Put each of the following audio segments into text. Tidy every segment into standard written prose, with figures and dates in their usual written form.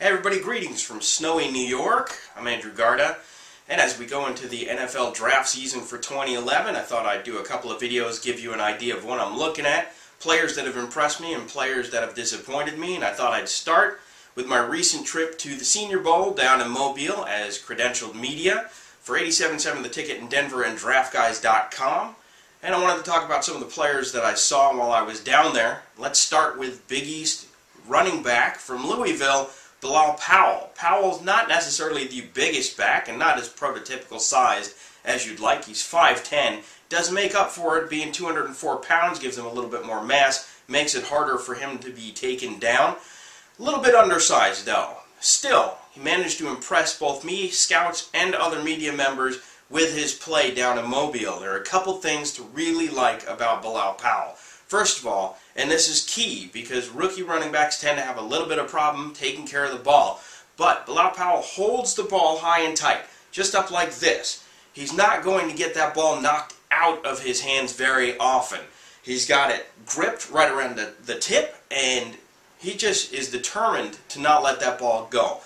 Hey everybody, greetings from snowy New York. I'm Andrew Garda, and as we go into the NFL draft season for 2011, I thought I'd do a couple of videos, give you an idea of what I'm looking at, players that have impressed me and players that have disappointed me, and I thought I'd start with my recent trip to the Senior Bowl down in Mobile as credentialed media for 87.7 The Ticket in Denver and DraftGuys.com. And I wanted to talk about some of the players that I saw while I was down there. Let's start with Big East running back from Louisville, Bilal Powell. Powell's not necessarily the biggest back and not as prototypical sized as you'd like. He's 5'10". Does make up for it being 204 pounds, gives him a little bit more mass, makes it harder for him to be taken down. A little bit undersized though. Still, he managed to impress both me, scouts, and other media members with his play down in Mobile. There are a couple things to really like about Bilal Powell. First of all, and this is key because rookie running backs tend to have a little bit of problem taking care of the ball, but Bilal Powell holds the ball high and tight, just up like this. He's not going to get that ball knocked out of his hands very often. He's got it gripped right around the tip, and he just is determined to not let that ball go.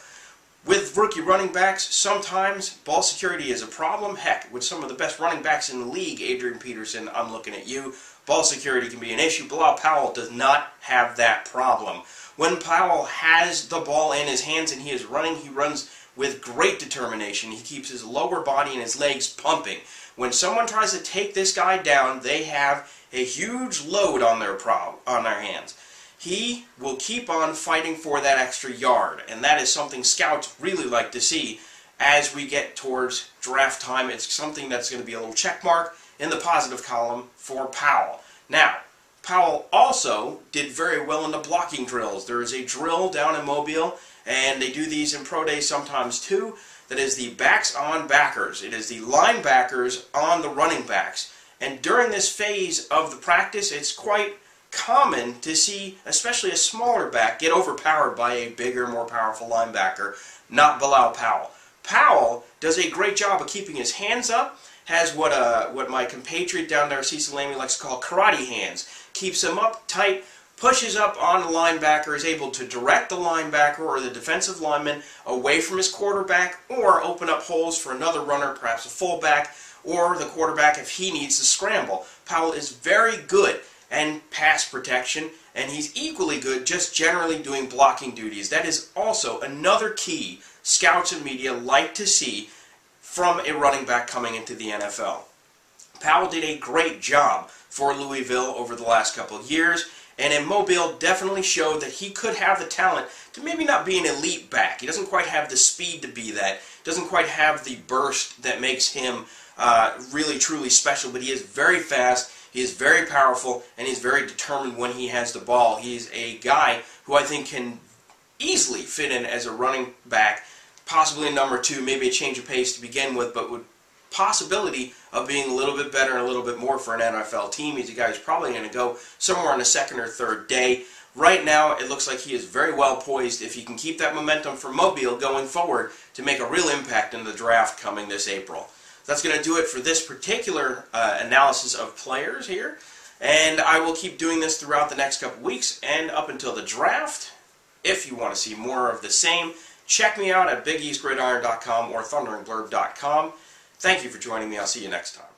With rookie running backs, sometimes ball security is a problem. Heck, with some of the best running backs in the league, Adrian Peterson, I'm looking at you, ball security can be an issue. Bilal Powell does not have that problem. When Powell has the ball in his hands and he is running, he runs with great determination. He keeps his lower body and his legs pumping. When someone tries to take this guy down, they have a huge load on their hands. He will keep on fighting for that extra yard, and that is something scouts really like to see as we get towards draft time. It's something that's going to be a little check mark in the positive column for Powell. Now, Powell also did very well in the blocking drills. There is a drill down in Mobile, and they do these in pro days sometimes too, that is the backs on backers. It is the linebackers on the running backs. And during this phase of the practice, it's quite common to see, especially a smaller back, get overpowered by a bigger, more powerful linebacker, not Bilal Powell. Powell does a great job of keeping his hands up, has what my compatriot down there, Cecil Lamy, likes to call karate hands. Keeps them up tight, pushes up on the linebacker, is able to direct the linebacker or the defensive lineman away from his quarterback or open up holes for another runner, perhaps a fullback, or the quarterback if he needs to scramble. Powell is very good and pass protection, and he's equally good just generally doing blocking duties. That is also another key scouts and media like to see from a running back coming into the NFL. Powell did a great job for Louisville over the last couple of years, and in Mobile definitely showed that he could have the talent to maybe not be an elite back. He doesn't quite have the speed to be that, doesn't quite have the burst that makes him really truly special, but he is very fast. He is very powerful, and he's very determined when he has the ball. He's a guy who I think can easily fit in as a running back, possibly a number two, maybe a change of pace to begin with, but with possibility of being a little bit better and a little bit more for an NFL team. He's a guy who's probably going to go somewhere on the second or third day. Right now, it looks like he is very well poised if he can keep that momentum from Mobile going forward to make a real impact in the draft coming this April. That's going to do it for this particular analysis of players here, and I will keep doing this throughout the next couple weeks and up until the draft. If you want to see more of the same, check me out at BigEastGridiron.com or ThunderingBlurb.com. Thank you for joining me. I'll see you next time.